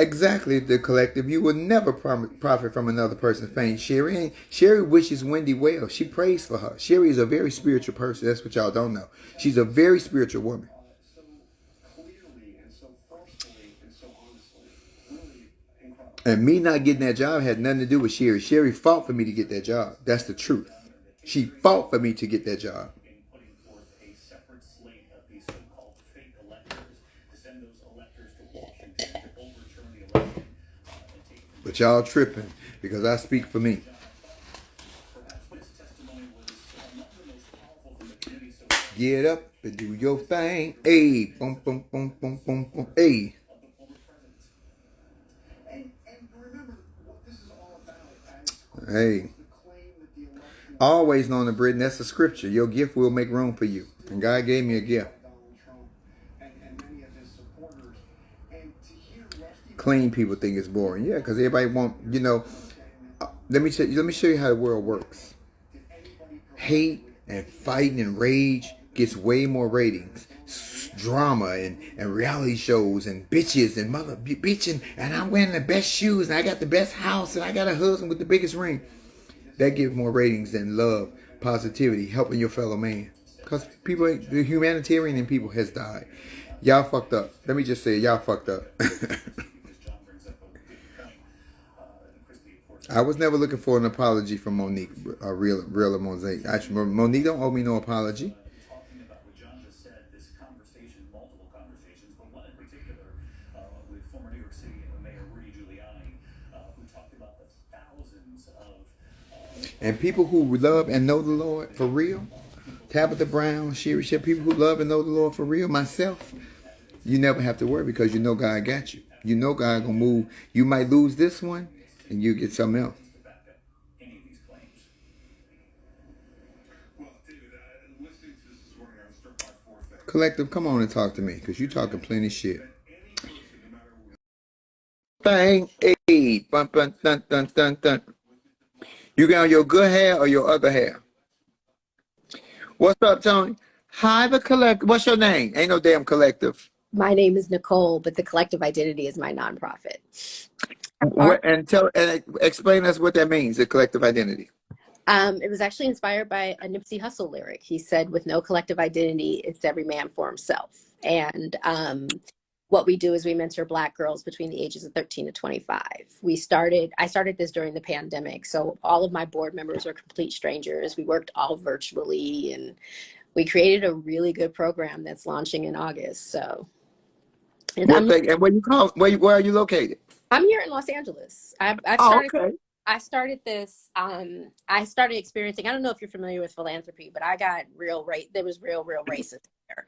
Exactly, the collective. You will never profit from another person's pain. Sherry wishes Wendy well. She prays for her. Sherry is a very spiritual person. That's what y'all don't know. She's a very spiritual woman. And me not getting that job had nothing to do with Sherry. Sherry fought for me to get that job. That's the truth. She fought for me to get that job. But y'all tripping because I speak for me. Get up and do your thing. Hey, boom, boom, boom, boom, boom, boom. Hey. Hey. Always known to Britain, that's a scripture. Your gift will make room for you. And God gave me a gift. Clean people think it's boring. Yeah, because everybody want, let me show you how the world works. Hate and fighting and rage gets way more ratings. Drama and reality shows and bitches and mother bitching and I'm wearing the best shoes and I got the best house and I got a husband with the biggest ring. That gives more ratings than love, positivity, helping your fellow man. Because people, the humanitarian in people has died. Y'all fucked up. Let me just say, y'all fucked up. I was never looking for an apology from Monique, a real Mosaic. Actually, Monique don't owe me no apology. And people who love and know the Lord for real, Tabitha Brown, Sherry Shep, people who love and know the Lord for real, myself, you never have to worry because you know God got you. You know God gonna move. You might lose this one and you get something else. Collective, come on and talk to me because you talking plenty shit. Thing, hey, bun, bun, dun, dun, dun, dun. You got on your good hair or your other hair? What's up, Tony? Hi, the collective. What's your name? Ain't no damn collective. My name is Nicole, but the collective identity is my nonprofit. And tell and explain us what that means. The collective identity. It was actually inspired by a Nipsey Hussle lyric. He said, "With no collective identity, it's every man for himself." And what we do is we mentor Black girls between the ages of 13 to 25. I started this during the pandemic, so all of my board members were complete strangers. We worked all virtually, and we created a really good program that's launching in August. So, and What thing? And where are you located? I'm here in Los Angeles. I've Oh, started. okay. I started this. I started experiencing. I don't know if you're familiar with philanthropy, but I got there was real racism there,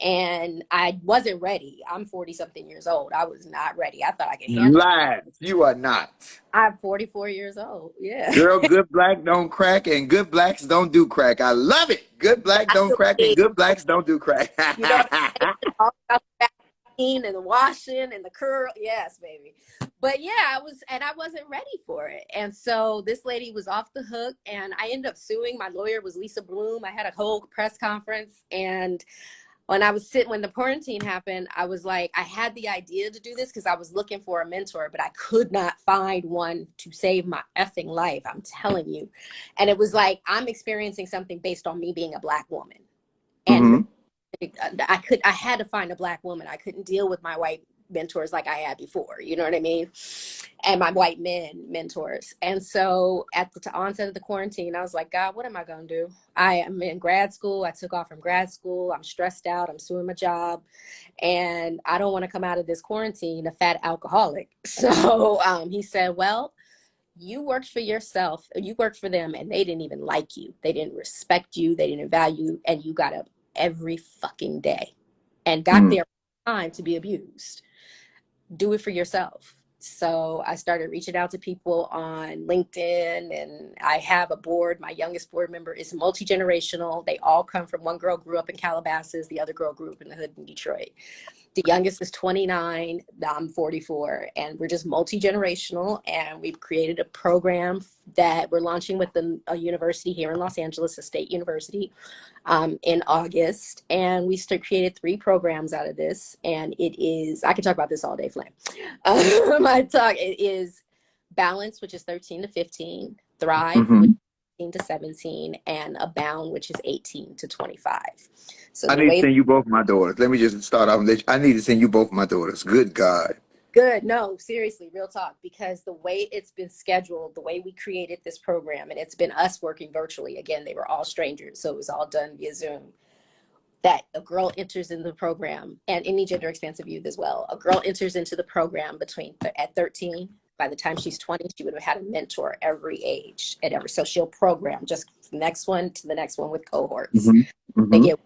and I wasn't ready. I'm 40 something years old. I was not ready. I thought I could handle it. Lies. You are not. I'm 44 years old. Yeah. Girl, good black don't crack and good blacks don't do crack. I love it. Good black don't crack and Absolutely. good blacks don't do crack. You know what I'm saying? All about the vaccine and the washing and the curl. Yes, baby. But yeah, I wasn't ready for it. And so this lady was off the hook and I ended up suing. My lawyer was Lisa Bloom. I had a whole press conference, and when the quarantine happened, I was like, I had the idea to do this because I was looking for a mentor, but I could not find one to save my effing life. I'm telling you. And it was like, I'm experiencing something based on me being a Black woman. And Mm-hmm. I had to find a Black woman. I couldn't deal with my white mentors like I had before, you know what I mean? And my white men mentors. And so at the onset of the quarantine, I was like, God, what am I going to do? I am in grad school. I took off from grad school. I'm stressed out. I'm suing my job. And I don't want to come out of this quarantine a fat alcoholic. So he said, well, you worked for yourself. You worked for them and they didn't even like you. They didn't respect you. They didn't value you. And you got up every fucking day and got there time to be abused. Do it for yourself. So I started reaching out to people on LinkedIn, and I have a board. My youngest board member is multi-generational. They all come from, one girl grew up in Calabasas. The other girl grew up in the hood in Detroit. The youngest is 29, I'm 44, and we're just multi-generational. And we've created a program that we're launching with a university here in Los Angeles, a state university, in August. And we created 3 programs out of this. And it is, I could talk about this all day, Flame. It is Balance, which is 13 to 15, Thrive, which is 15 to 17, and Abound, which is 18 to 25. So I need to send you both my daughters. Let me just start off. I need to send you both my daughters. Good God. Good. No, seriously, real talk, because the way it's been scheduled, the way we created this program, and it's been us working virtually. Again, they were all strangers, so it was all done via Zoom. That a girl enters in the program, and any gender expansive youth as well. A girl enters into the program at 13. By the time she's 20, she would have had a mentor every age so she'll program just the next one to the next one with cohorts. They get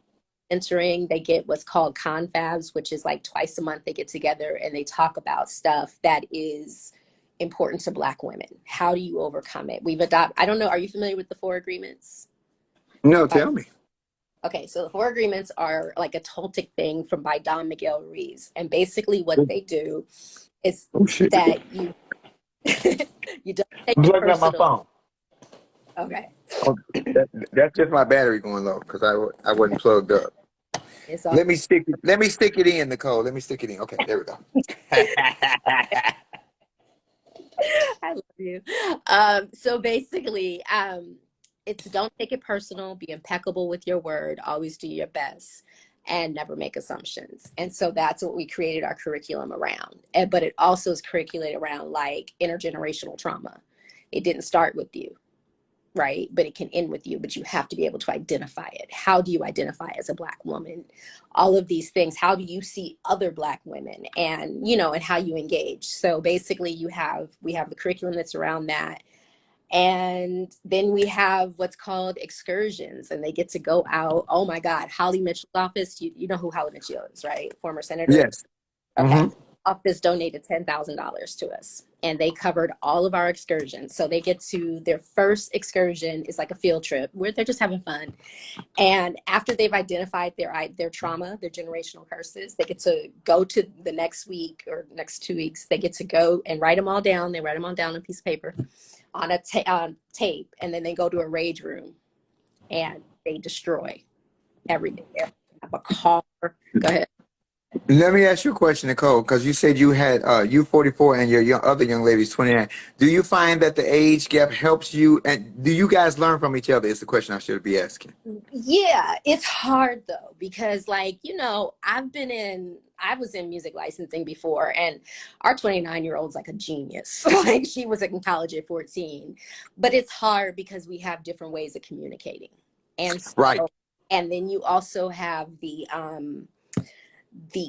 mentoring, they get what's called confabs, which is like twice a month they get together and they talk about stuff that is important to Black women. How do you overcome it? I don't know, are you familiar with the 4 agreements? No, tell me. Okay, so the 4 agreements are like a Toltec thing by Don Miguel Ruiz. And basically what they do is that you you don't take I'm it plugging up my personal. phone. Okay. Oh, that's just my battery going low because I wasn't plugged up. Let me stick it in, Nicole. Let me stick it in. Okay, there we go. I love you. So basically, it's don't take it personal, be impeccable with your word, always do your best, and never make assumptions. And so that's what we created our curriculum around. But it also is curriculated around like intergenerational trauma. It didn't start with you, right? But it can end with you, but you have to be able to identify it. How do you identify as a Black woman? All of these things. How do you see other Black women, and, and how you engage? So basically we have the curriculum that's around that. And then we have what's called excursions, and they get to go out. Oh my God, Holly Mitchell's office. You know who Holly Mitchell is, right? Former senator. Yes. Okay. Office donated $10,000 to us, and they covered all of our excursions. So they get to their first excursion is like a field trip where they're just having fun. And after they've identified their trauma, their generational curses, they get to go to the next week or next 2 weeks. They get to go and write them all down. They write them all down on a piece of paper on tape, and then they go to a rage room and they destroy everything. They have a car. Go ahead. Let me ask you a question, Nicole, because you said you had you 44 and your other young lady is 29. Do you find that the age gap helps you, and do you guys learn from each other? Is the question I should be asking. Yeah, it's hard though, because I was in music licensing before, and our 29-year-old's like a genius. Like she was in college at 14. But it's hard because we have different ways of communicating. And so, right. And then you also have the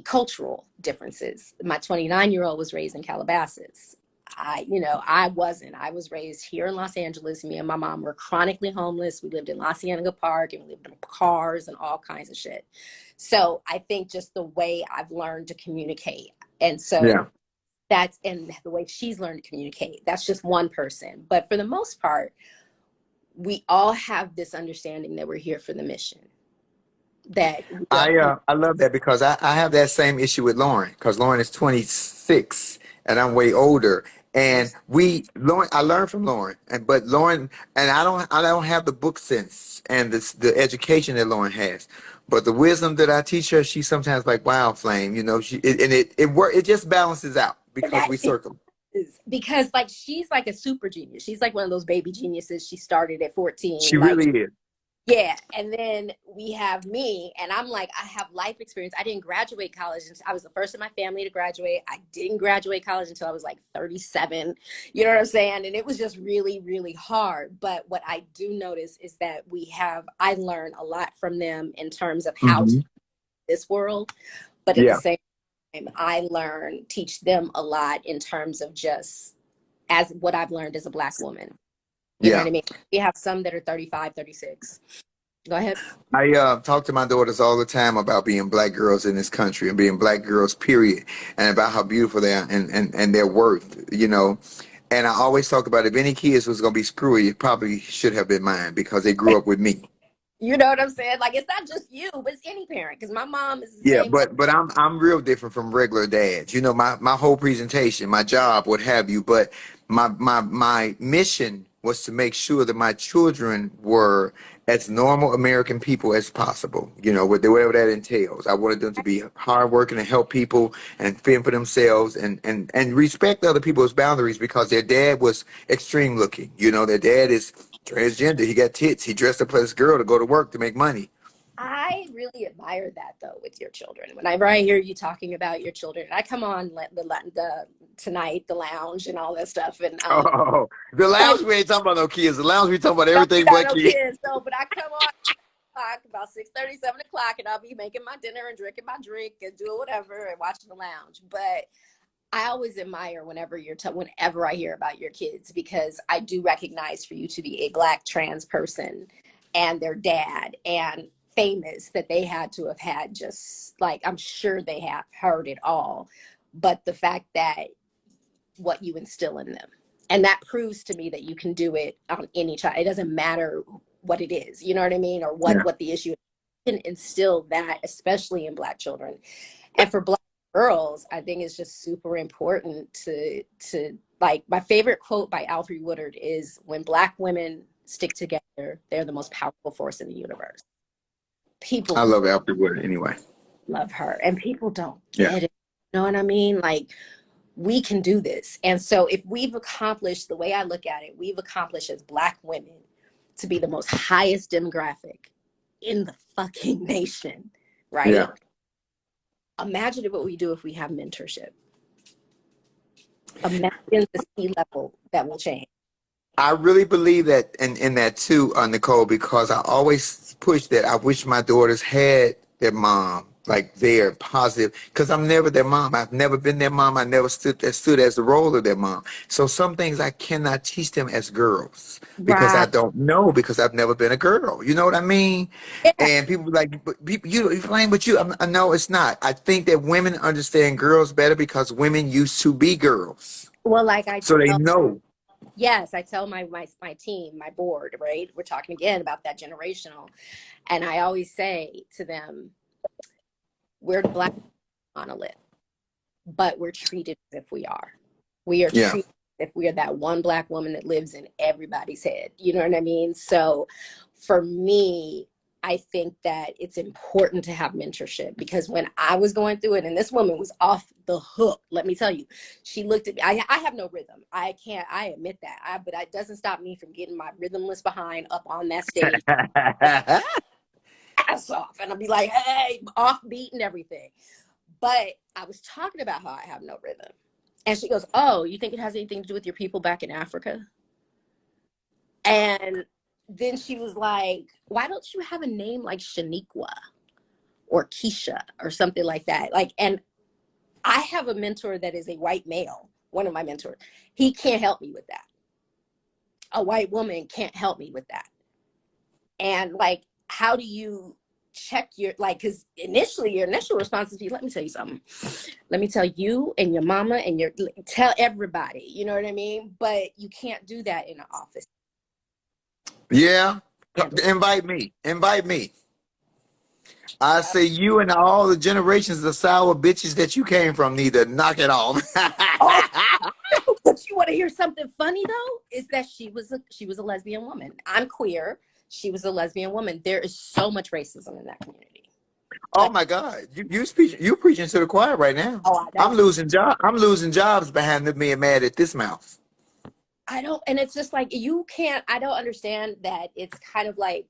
cultural differences. My 29-year-old was raised in Calabasas. I was raised here in Los Angeles. Me and my mom were chronically homeless. We lived in La Cienega Park, and we lived in cars and all kinds of shit. So I think just the way I've learned to communicate. And so and the way she's learned to communicate, that's just one person. But for the most part, we all have this understanding that we're here for the mission. I love that, because I have that same issue with Lauren, because Lauren is 26 and I'm way older. And I learned from Lauren, but Lauren, and I don't have the book sense and the education that Lauren has, but the wisdom that I teach her, she's sometimes like, wow, Flame, it just balances out because we circle. Because she's like a super genius. She's like one of those baby geniuses. She started at 14. She really is. Yeah. And then we have me, and I'm like, I have life experience. I didn't graduate college. I was the first in my family to graduate. I didn't graduate college until I was like 37. You know what I'm saying? And it was just really, really hard. But what I do notice is that I learn a lot from them in terms of how to this world. But at the same time, I teach them a lot in terms of just as what I've learned as a Black woman. You know what I mean? We have some that are 35, 36. Go ahead. I talk to my daughters all the time about being Black girls in this country and being Black girls, period, and about how beautiful they are and their worth, And I always talk about, if any kids was going to be screwy, it probably should have been mine, because they grew up with me. You know what I'm saying? Like, it's not just you, but it's any parent. Because my mom is the Yeah, same way. but I'm real different from regular dads. You know, my whole presentation, my job, what have you. But my mission was to make sure that my children were as normal American people as possible. You know, whatever that entails. I wanted them to be hardworking and help people and fend for themselves and respect other people's boundaries because their dad was extreme looking. You know, their dad is transgender. He got tits. He dressed up as a girl to go to work to make money. I really admire that though with your children. Whenever I hear you talking about your children, I come on the tonight, the lounge, and all that stuff, and Oh, the and lounge, we ain't talking about no kids. The lounge, we talking about no, we everything got but no kids. kids. So, but I come on about 6:30, 7 o'clock, and I'll be making my dinner and drinking my drink and doing whatever and watching the lounge. But I always admire whenever whenever I hear about your kids, because I do recognize for you to be a Black trans person and their dad and famous, that they had to have had, just like, I'm sure they have heard it all. But the fact that what you instill in them, and that proves to me that you can do it on any child. It doesn't matter what it is, you know what I mean, or Yeah, what the issue is. You can instill that, especially in Black children. And for Black girls, I think it's just super important to like, my favorite quote by Alfre Woodard is, when Black women stick together, they're the most powerful force in the universe. I People love Alfred Wood anyway. love her, and people don't Yeah, get it. You know what I mean? Like, we can do this. And so if we've accomplished, the way I look at it, we've accomplished as Black women to be the most highest demographic in the fucking nation, yeah. right? Imagine what we do if we have mentorship. Imagine the sea level that will change. I really believe that in that too, Nicole, because I always push that. I wish my daughters had their mom, like their positive, because I'm never their mom. I've never been their mom. I never stood as the role of their mom. So some things I cannot teach them as girls because I Right. don't know, because I've never been a girl. You know what I mean? Yeah. And people be like, but people, you playing with you. No, it's not. I think that women understand girls better because women used to be girls, Well, like I so they tell, know. yes, I tell my team, my board, right? We're talking again about that generational. And I always say to them, we're the Black monolith, but we're treated as if we are. We are Yeah. treated as if we are that one Black woman that lives in everybody's head. You know what I mean? So for me, I think that it's important to have mentorship, because when I was going through it, and this woman was off the hook, let me tell you, she looked at me. I have no rhythm. I admit that. But it doesn't stop me from getting my rhythmless behind up on that stage, ass off. And I'll be like, hey, offbeat and everything. But I was talking about how I have no rhythm. And she goes, oh, you think it has anything to do with your people back in Africa? And then she was like, why don't you have a name like Shaniqua or Keisha or something like that? Like, and I have a mentor that is a white male, one of my mentors. He can't help me with that. A white woman can't help me with that. And like, how do you check your, like, because initially your initial response is, let me tell you something. Let me tell you and your mama and tell everybody, you know what I mean? But you can't do that in an office. Yeah. Handle it. Invite me. Invite me. I Yep. say you and all the generations of sour bitches that you came from need to knock it off. Oh, but you want to hear something funny though? Is that she was a lesbian woman. I'm queer. She was a lesbian woman. There is so much racism in that community. Oh Like, my God. You preaching to the choir right now. oh, I know. I'm losing jobs behind them being mad at this mouth. I don't, and it's just like, you can't. I don't understand that. It's kind of like,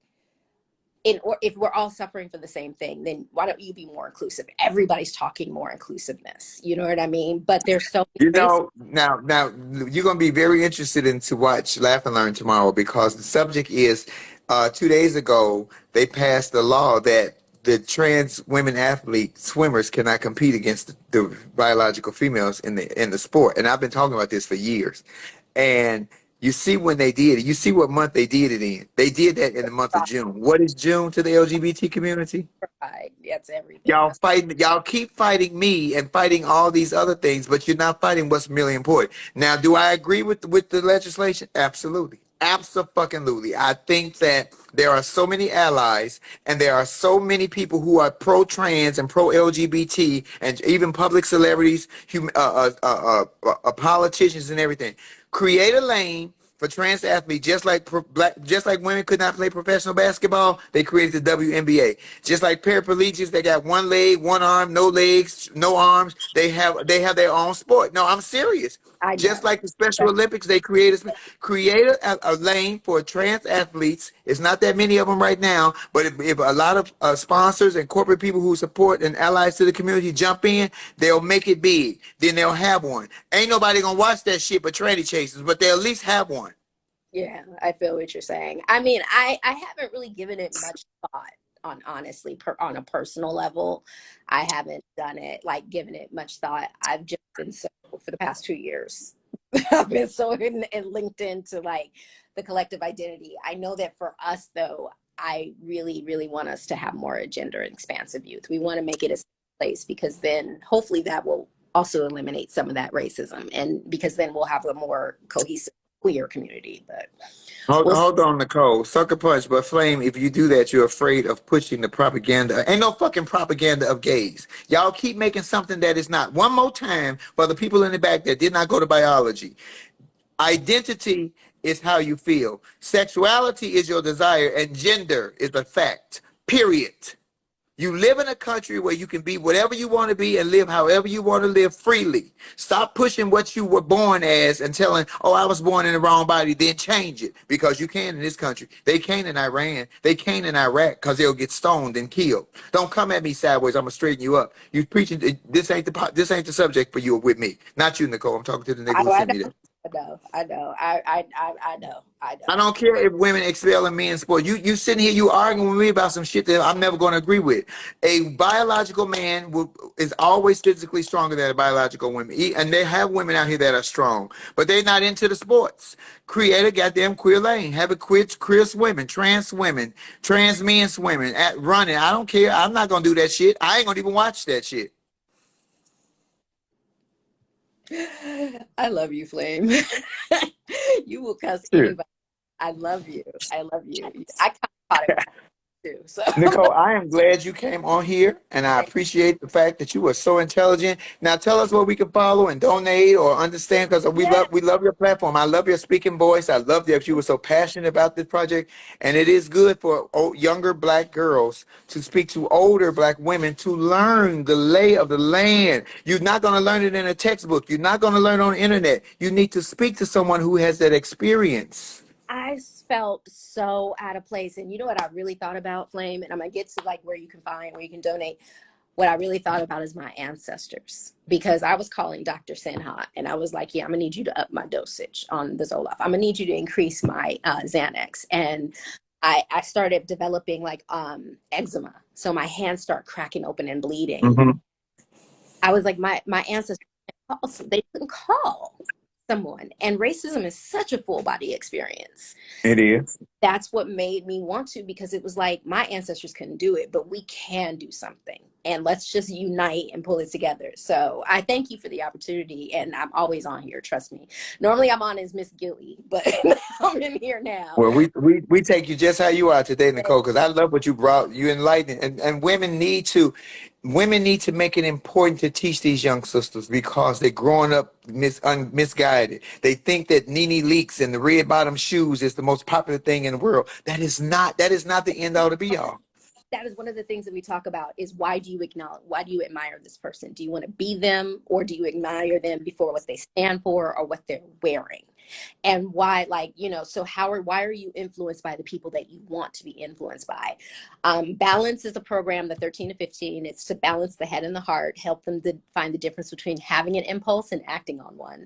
or if we're all suffering for the same thing, then why don't you be more inclusive? Everybody's talking more inclusiveness. You know what I mean? But there's so You many races. know, now you're gonna be very interested in to watch Laugh and Learn tomorrow because the subject is 2 days ago they passed a law that the trans women athlete swimmers cannot compete against the biological females in the sport. And I've been talking about this for years. And you see when they did it, you see what month they did it in. They did that in the month of June. What is June to the LGBT community? Pride. That's everything. Y'all That's fighting, y'all keep fighting me and fighting all these other things, but you're not fighting what's really important. Now, do I agree with the legislation? Absolutely. Absolutely. I think that there are so many allies and there are so many people who are pro-trans and pro-LGBT and even public celebrities, politicians and everything. Create a lane for trans athletes, just like women could not play professional basketball, they created the WNBA. Just like paraplegics, they got one leg, one arm, no legs, no arms. They have their own sport. No, I'm serious. I Just know. like the Special Olympics, they create a lane for trans athletes. It's not that many of them right now, but if a lot of sponsors and corporate people who support and allies to the community jump in, they'll make it big. Then they'll have one. Ain't nobody gonna watch that shit but tranny chasers, but they'll at least have one. Yeah, I feel what you're saying. I mean, I haven't really given it much thought on honestly on a personal level. I haven't done it like given it much thought. I've just been so for the past 2 years. I've been so linked into like the collective identity. I know that for us though, I really, really want us to have more gender expansive youth. We want to make it a safe place because then hopefully that will also eliminate some of that racism and because then we'll have a more cohesive queer community. But Hold, we'll hold on, Nicole. Sucker punch, but Flame, if you do that, you're afraid of pushing the propaganda. Ain't no fucking propaganda of gays. Y'all keep making something that is not. One more time for the people in the back that did not go to biology. Identity is how you feel. Sexuality is your desire, and gender is a fact. Period. You live in a country where you can be whatever you want to be and live however you want to live freely. Stop pushing what you were born as and telling, oh, I was born in the wrong body, then change it. Because you can in this country. They can't in Iran. They can't in Iraq because they'll get stoned and killed. Don't come at me sideways. I'm going to straighten you up. You preaching, this ain't the subject for you or with me. Not you, Nicole. I'm talking to the nigga who I sent know, me that. I know, I know, I I know. don't care if women excel in men's sport. You sitting here, you arguing with me about some shit that I'm never going to agree with. A biological man is always physically stronger than a biological woman. And they have women out here that are strong, but they're not into the sports. Create a goddamn queer lane. Have a queer swimming, trans men swimming, at running. I don't care. I'm not going to do that shit. I ain't going to even watch that shit. I love you, Flame. You will cuss Sure. anybody. I love you. I love you. I kind of caught it too. So Nicole, I am glad you came on here, and I appreciate the fact that you are so intelligent. Now, tell us where we can follow and donate or understand, because yeah, we love your platform. I love your speaking voice. I love that you were so passionate about this project, and it is good for younger black girls to speak to older black women to learn the lay of the land. You're not going to learn it in a textbook. You're not going to learn on the internet. You need to speak to someone who has that experience. I felt so out of place. And you know what I really thought about, Flame? And I'm gonna get to like where you can find, where you can donate. What I really thought about is my ancestors because I was calling Dr. Sinha and I was like, yeah, I'm gonna need you to up my dosage on the Zoloft. I'm gonna need you to increase my Xanax. And I started developing like eczema. So my hands start cracking open and bleeding. Mhm. I was like, my ancestors, they couldn't call someone. And racism is such a full body experience. It is. That's what made me want to, because it was like my ancestors couldn't do it, but we can do something and let's just unite and pull it together. So I thank you for the opportunity, and I'm always on here, trust me. Normally I'm on as Miss Gilly, but I'm in here now. Well, we take you just how you are today, Nicole, because I love what you brought. You enlightened, and women need to make it important to teach these young sisters because they're growing up misguided. They think that Nene Leaks and the red bottom shoes is the most popular thing in the world. That is not the end all to be all. That is one of the things that we talk about is why do you admire this person? Do you want to be them, or do you admire them before what they stand for or what they're wearing? And why, like, so why are you influenced by the people that you want to be influenced by? Balance is a program, the 13 to 15. It's to balance the head and the heart, help them to find the difference between having an impulse and acting on one.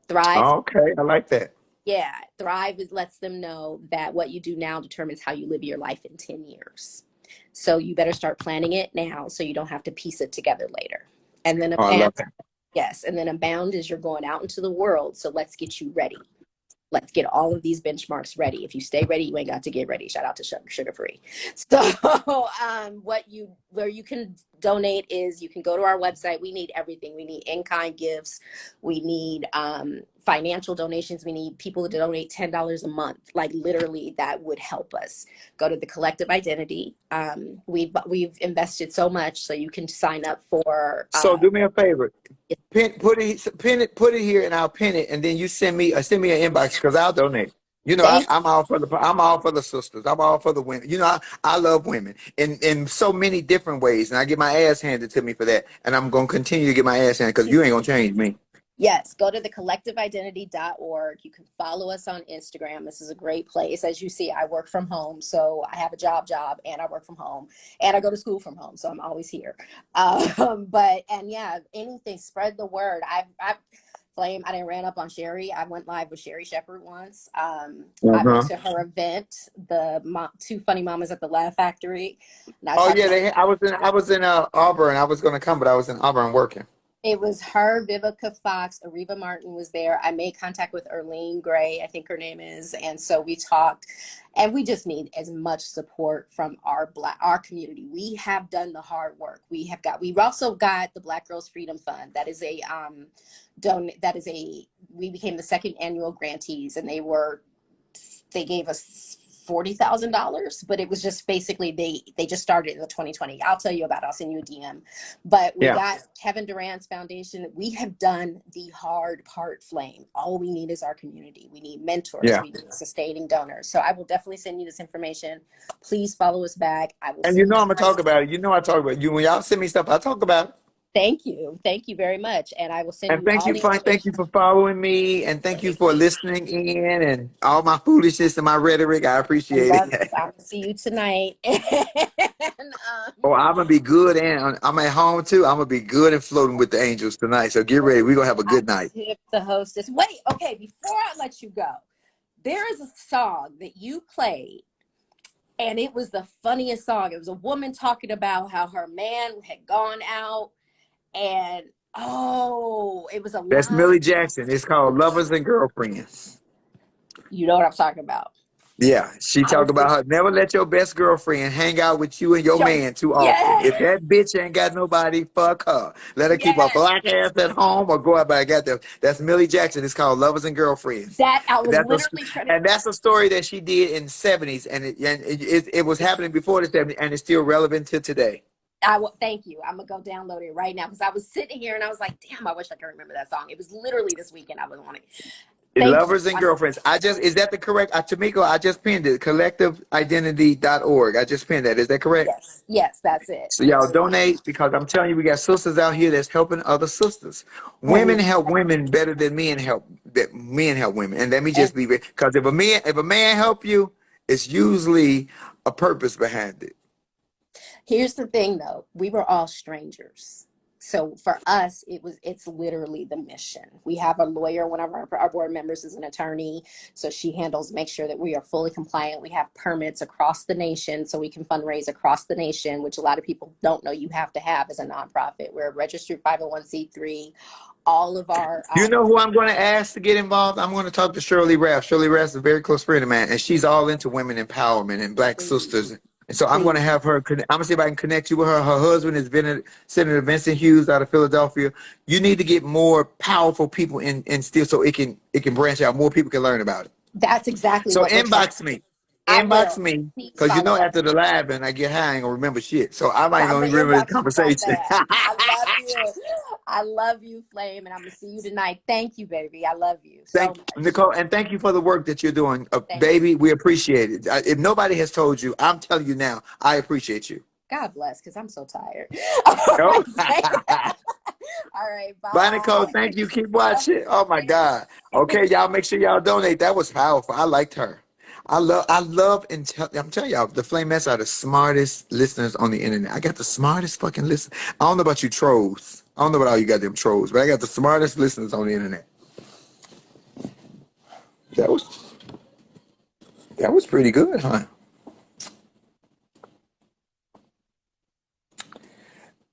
Thrive. Okay, I like that. Yeah, Thrive lets them know that what you do now determines how you live your life in 10 years. So you better start planning it now so you don't have to piece it together later. And then Oh, I Abound, love that. yes, and then Abound is you're going out into the world. So let's get you ready. Let's get all of these benchmarks ready. If you stay ready, you ain't got to get ready. Shout out to Sugar Free. So where you can donate is you can go to our website. We need everything. We need in-kind gifts. We need financial donations. We need people to donate $10 a month. Like literally, that would help us. Go to the Collective Identity. We've invested so much, so you can sign up for. So do me a favor. Put it here, and I'll pin it, and then you send me an inbox because I'll donate. You know, Thank I'm all for the sisters. I'm all for the women. You know, I love women in so many different ways, and I get my ass handed to me for that, and I'm gonna continue to get my ass handed because you ain't gonna change me. Yes, go to thecollectiveidentity.org. You can follow us on Instagram. This is a great place. As you see, I work from home, so I have a job, and I work from home, and I go to school from home, so I'm always here. And yeah, anything, spread the word. Flame, I didn't ran up on Sherry. I went live with Sherry Shepherd once. I went to her event, the Two Funny Mamas at the Laugh Factory. And I Oh talked yeah, I was in Auburn. I was gonna come, but I was in Auburn working. It was her, Vivica Fox, Ariva Martin was there. I made contact with Erlene Gray, I think her name is. And so we talked, and we just need as much support from our community. We have done the hard work. We've also got the Black Girls Freedom Fund. That is we became the second annual grantees, and they gave us $40,000, but it was just basically they just started in the 2020. I'll tell you about it. I'll send you a DM. But we got Kevin Durant's foundation. We have done the hard part, Flame. All we need is our community. We need mentors. We need sustaining donors. So I will definitely send you this information. Please follow us back. I will. And you know I'm gonna talk about it. You know I talk about it. You when y'all send me stuff, I talk about it. Thank you. Thank you very much. And I will send And you all the thank you information. for following me, and thank you for listening in and all my foolishness and my rhetoric. I I appreciate love you. it. I'll see you tonight. Oh, I'm gonna be good, and I'm at home too. I'm gonna be good and floating with the angels tonight. So get ready. We're gonna have a I good night. tip the hostess. Wait, okay, before I let you go, there is a song that you played, and it was the funniest song. It was a woman talking about how her man had gone out, and it was a That's line. Millie Jackson. It's called Lovers and Girlfriends. You know what I'm talking about. Yeah, she I talked was about her. Never let your best girlfriend hang out with you and your man too often. If yes, that bitch ain't got nobody, fuck her. Let her keep her yes. black ass at home or go out by goddamn. That's Millie Jackson. It's called Lovers and Girlfriends. That I was That's literally trying to. and that's a story that she did in the '70s, and it was happening before the '70s, and it's still relevant to today. I will thank you. I'm gonna go download it right now because I was sitting here and I was like, damn, I wish I could remember that song. It was literally this weekend I was on it. Thank you. Lovers and Girlfriends. Is that the correct, Tamiko, I just pinned it, collectiveidentity.org. I just pinned that. Is that correct? Yes, that's it. So y'all donate because I'm telling you, we got sisters out here that's helping other sisters. And Women help women better than men help women. And let me and just be because if a man help you, it's usually a purpose behind it. here's the thing though, we were all strangers. So for us, it's literally the mission. We have a lawyer. One of our board members is an attorney. So she makes sure that we are fully compliant. We have permits across the nation so we can fundraise across the nation, which a lot of people don't know you have to have as a nonprofit. We're a registered 501c3. All of our You know who I'm going to ask to get involved? I'm going to talk to Shirley Raff. Shirley Raff is a very close friend of mine, and she's all into women empowerment and black sisters. And so I'm going to please. have her. I'm going to see if I can connect you with her. Her husband is Senator Vincent Hughes out of Philadelphia. You need to get more powerful people in still so it can branch out. More people can learn about it. That's exactly So what we're trying. I inbox will. me, Please because you follow know up. after the live and I get high, I ain't gonna remember shit. So I might I'm gonna gonna remember the inbox you about conversation. that. I love you. I love you, Flame, and I'm gonna see you tonight. Thank you, baby. I love you so Thank much. Nicole, and thank you for the work that you're doing, Thank you. baby. We appreciate it. If nobody has told you, I'm telling you now, I appreciate you. God bless, because I'm so tired. All Oh. right. All right. Bye, Nicole. Bye. Thank you. Keep watching. Oh my Thank God. Okay, y'all make sure y'all donate. That was powerful. I liked her. I'm telling y'all, the Flamettes are the smartest listeners on the internet. I got the smartest fucking listen. I don't know about you trolls. I don't know about all you goddamn trolls, but I got the smartest listeners on the internet. That was that was pretty good, huh?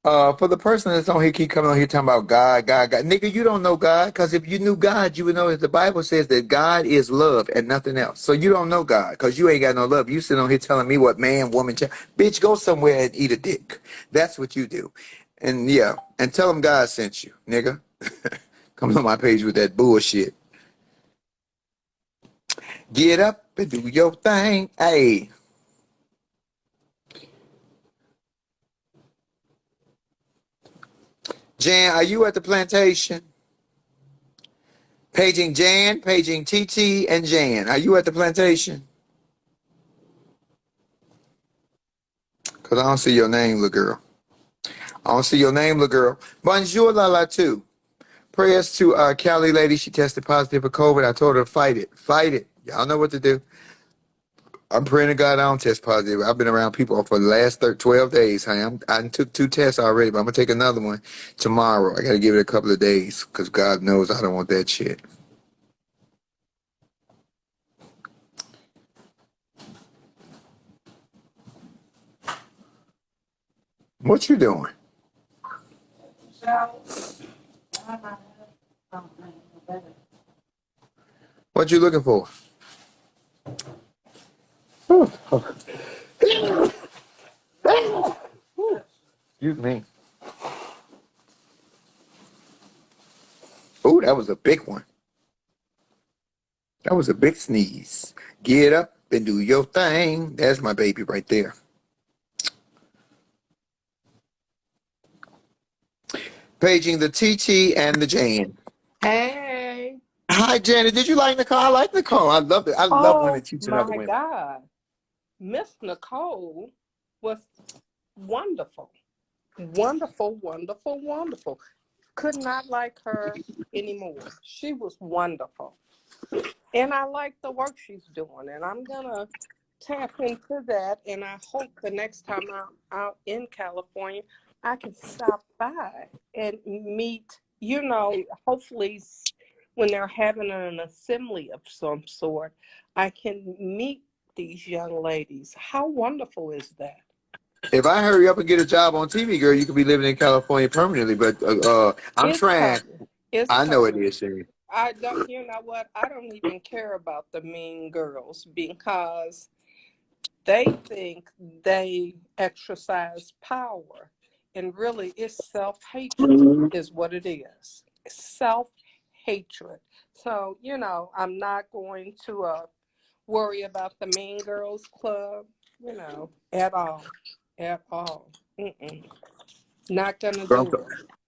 For the person that's on here, keep coming on here talking about God, God, God. Nigga, you don't know God, because if you knew God, you would know that the Bible says that God is love and nothing else. So you don't know God, because you ain't got no love. You sit on here telling me what man, woman, child. Bitch, go somewhere and eat a dick. That's what you do. And yeah, and tell them God sent you, nigga. Come on my page with that bullshit. Get up and do your thing. Hey, Jan, are you at the plantation? Paging Jan, paging TT, and Jan. Are you at the plantation? Because I don't see your name, little girl. I don't see your name, little girl. Bonjour, la la, too. Prayers to Cali lady. She tested positive for COVID. I told her to fight it. Fight it. Y'all know what to do. I'm praying to God I don't test positive. I've been around people for the last 12 days. Honey. I took 2 tests already, but I'm going to take another one tomorrow. I got to give it a couple of days because God knows I don't want that shit. What you doing? What you looking for? Excuse me. Oh, that was a big one. That was a big sneeze. Get up and do your thing. That's my baby right there. Paging the TT and the Jan. Hey. Hi, Janet. Did you like Nicole? I like Nicole. I love it. I love women Oh teaching other my women. God. Miss Nicole was wonderful. Wonderful, wonderful, wonderful. Could not like her anymore. She was wonderful. And I like the work she's doing. And I'm going to tap into that. And I hope the next time I'm out in California, I can stop by and meet, hopefully when they're having an assembly of some sort, I can meet these young ladies. How wonderful is that? If I hurry up and get a job on TV, girl, you could be living in California permanently. But I'm It's trying. coming. It's I know it coming. is, Sherry. I don't, you know what? I don't even care about the mean girls because they think they exercise power. And really, it's self-hatred is what it is. Self-hatred. So, I'm not going to worry about the Mean Girls Club, at all. At all. Mm-mm. Not gonna Girl, do it.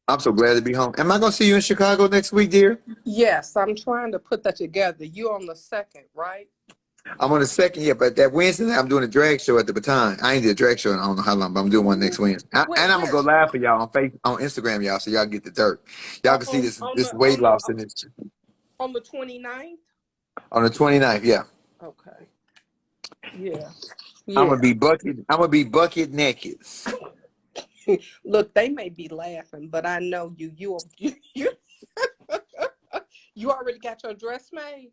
I'm so glad to be home. Am I gonna see you in Chicago next week, dear? Yes, I'm trying to put that together. You on the 2nd, right? I'm on the 2nd, yeah, but that Wednesday night I'm doing a drag show at the Baton. I ain't did a drag show in I don't know how long, but I'm doing one next Wednesday. Where, And I'm gonna where? go live for y'all on Instagram, y'all, so y'all get the dirt. Y'all can see On, on this the weight on the loss in this on the 29th? on the 29th. Yeah, Okay. Yeah. I'm Yeah. gonna be bucket. I'm gonna be bucket naked. Look, they may be laughing, but I know you you already got your dress made?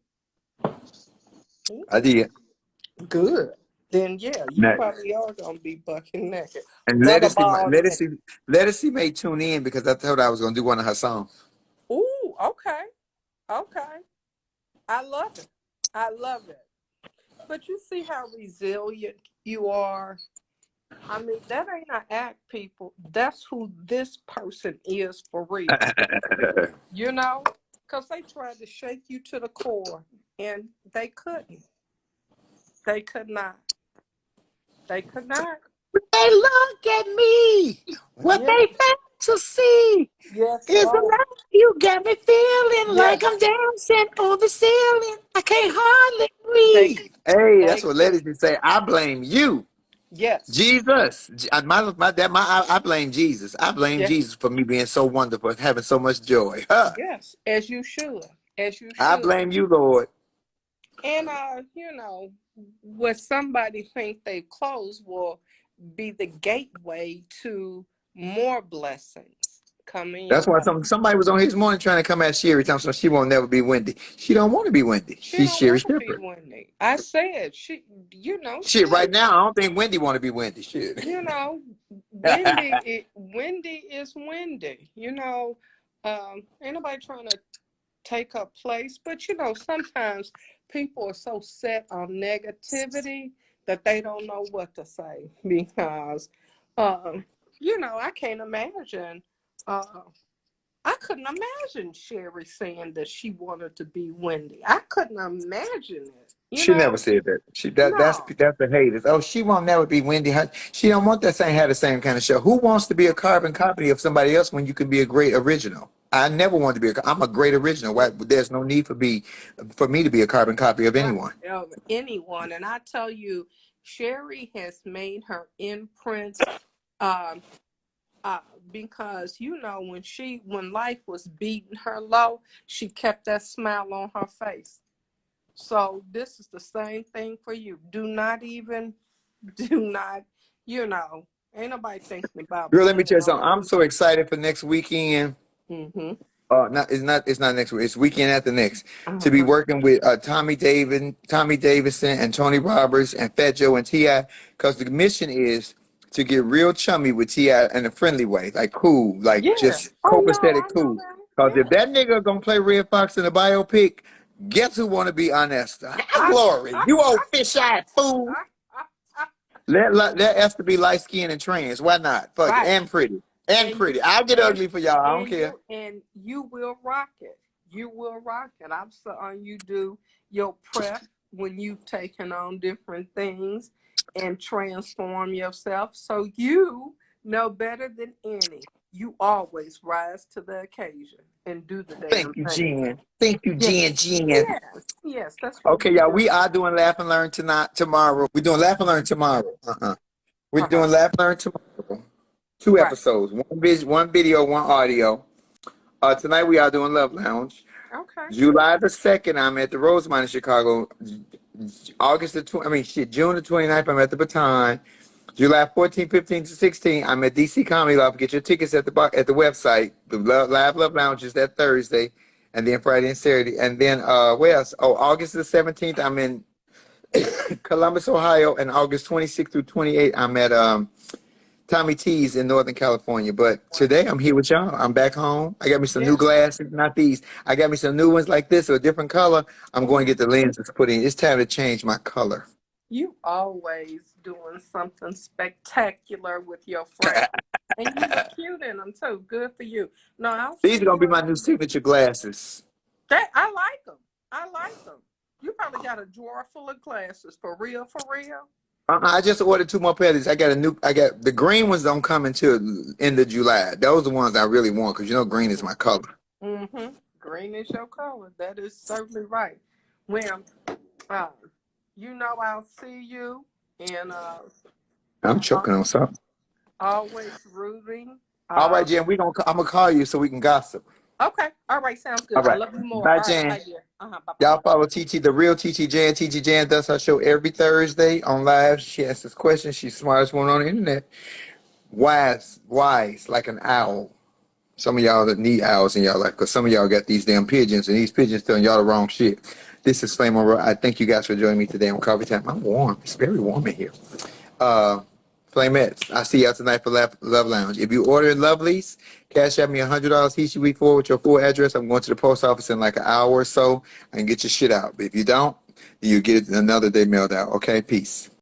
I did. Good. Then yeah, you Now, probably are gonna be bucking naked. and Butterball naked. Lettucey may tune in because I told her I was gonna do one of her songs. Ooh, okay. Okay. I love it. I love it. But you see how resilient you are. I mean, that ain't an act, people. That's who this person is for real. You know? Because they tried to shake you to the core and they couldn't. They could not. They could not. They look at me. What Yeah. they fail to see Yes, is the Lord. life you got me feeling like I'm Yes. dancing on the ceiling. I can't hardly They breathe. Hey, that's they what could. ladies can say. I blame you, Yes. Jesus. I blame Jesus. I blame Yes. Jesus for me being so wonderful, having so much joy. Huh. Yes. As you should. As you I should. blame you, Lord. And what somebody think they clothes will be the gateway to more blessings. come in. That's why somebody was on here this morning trying to come at Sherry, telling her she won't never be Wendy. She don't want to be Wendy. She She's don't Sherry want to be Shepherd. Wendy. I said she, Shit, she, right now I don't think Wendy want to be Wendy. Shit. you know, Wendy is Wendy. Ain't nobody trying to take her place, but sometimes people are so set on negativity that they don't know what to say because, I can't imagine. Uh, I couldn't imagine Sherry saying that she wanted to be Wendy. I couldn't imagine it. She never said that. No. That's the haters. Oh, she won't never be Wendy. She don't want that same have the same kind of show. Who wants to be a carbon copy of somebody else when you can be a great original? I never want to be I'm a great original. Why, there's no need for me to be a carbon copy of Right, anyone. of anyone. And I tell you, Sherry has made her imprints um, because when life was beating her low, she kept that smile on her face. So this is the same thing for you. Do not, ain't nobody thinking about Girl, let me tell blaming you on something. I'm you. so excited for next weekend. Mm-hmm. It's not next week. It's weekend after next. To be Uh-huh. working with Tommy Davidson, and Tony Roberts, and Fat Joe and Ti, because the mission is to get real chummy with Ti in a friendly way, like cool, like Yeah. just Oh no, copacetic I know cool. that. Because if Yeah. that nigga gonna play Red Fox in a biopic, guess who want to be honest? Ah, I, Glory, you old fish-eyed fool. Let Esther be light skinned and trans. Why not? Fuck it, right. and pretty, and And pretty. I'll get and ugly for y'all. I don't and care. you will rock it. You will rock it. I'm saw you do your prep when you've taken on different things and transform yourself. So you know better than any. You always rise to the occasion and do the damn Thank you, thing. Jen. Thank you, Yes, Jen. yes, that's what Okay, we y'all, do. we are doing Laugh and Learn tonight, tomorrow. We're doing Laugh and Learn tomorrow. We're Uh-huh. doing Laugh and Learn tomorrow. Two Right. episodes, one video, one audio. Tonight we are doing Love Lounge. Okay. July the 2nd, I'm at the Rosemont in Chicago. June the 29th, I'm at the Baton. July 14th, 15th to 16th, I'm at DC Comedy Club. Get your tickets at the website. The Live Love Lounge is that Thursday, and then Friday and Saturday. And then where else? Oh, August the 17th, I'm in Columbus, Ohio, and August 26th through 28th, I'm at Tommy T's in Northern California. But Wow. today I'm here with y'all. I'm back home. I got me some new Yeah. glasses, not these. I got me some new ones like this, or a different color. I'm going to Ooh. get the lenses put in. It's time to change my color. You always doing something spectacular with your friends. And you look cute in them too. Good for you. No, I'll These see are going you to be my around. new signature glasses. I like them. I like them. You probably got a drawer full of glasses. For real, for real. I just ordered two more pairs. I got the green ones don't come until end of July. Those are the ones I really want because green is my color. Mm-hmm. Green is your color. That is certainly right. Well, uh, I'll see you and I'm uh, choking on something. always rooting. All right, Uh, Jen, I'm gonna call you so we can gossip. okay. All right. Sounds good. All I right, love you more. bye, All right. Jen. Bye, dear. Bye bye. Y'all follow TT, the real TT Jan. TT Jan does her show every Thursday on live. She asks us questions. She's the smartest one on the internet. Wise, like an owl. Some of y'all that need owls in y'all life, because some of y'all got these damn pigeons, and these pigeons telling y'all the wrong shit. This is Flame Monroe. I thank you guys for joining me today on Coffee Time. I'm warm. It's very warm in here. Uh, Flamettes, I see y'all tonight for Love Lounge. If you order Lovelies, cash out me $100 each week for with your full address. I'm going to the post office in like an hour or so and get your shit out. But if you don't, you get it another day mailed out. Okay, peace.